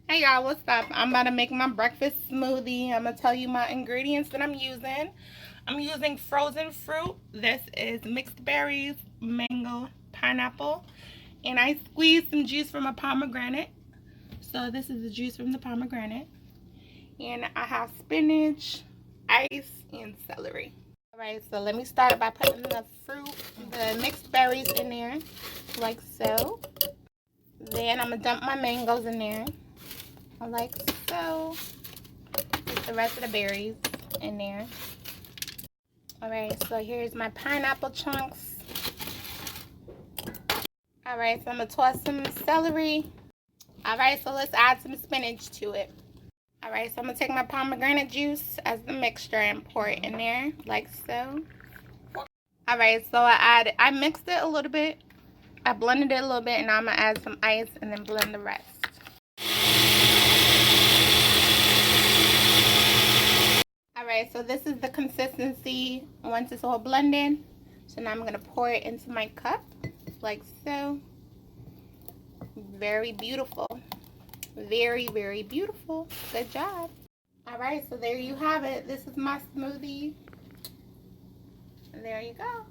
Hey y'all, what's up? I'm about to make my breakfast smoothie. I'm gonna tell you my ingredients that I'm using. I'm using frozen fruit. This is mixed berries, mango, pineapple, and I squeezed some juice from a pomegranate. So this is the juice from the pomegranate. And I have spinach, ice, and celery. Alright, so let me start by putting the fruit, the mixed berries in there, like so. Then I'm gonna dump my mangoes in there, like so. Put the rest of the berries in there. Alright, so here's my pineapple chunks. Alright, so I'm gonna toss some celery. Alright, so let's add some spinach to it. Alright, so I'm gonna take my pomegranate juice as the mixture and pour it in there, like so. Alright, so I mixed it a little bit. I blended it a little bit, and now I'm gonna add some ice and then blend the rest. Alright, so this is the consistency once it's all blended. So now I'm going to pour it into my cup, like so. Very beautiful. Very, very beautiful. Good job. Alright, so there you have it. This is my smoothie. And there you go.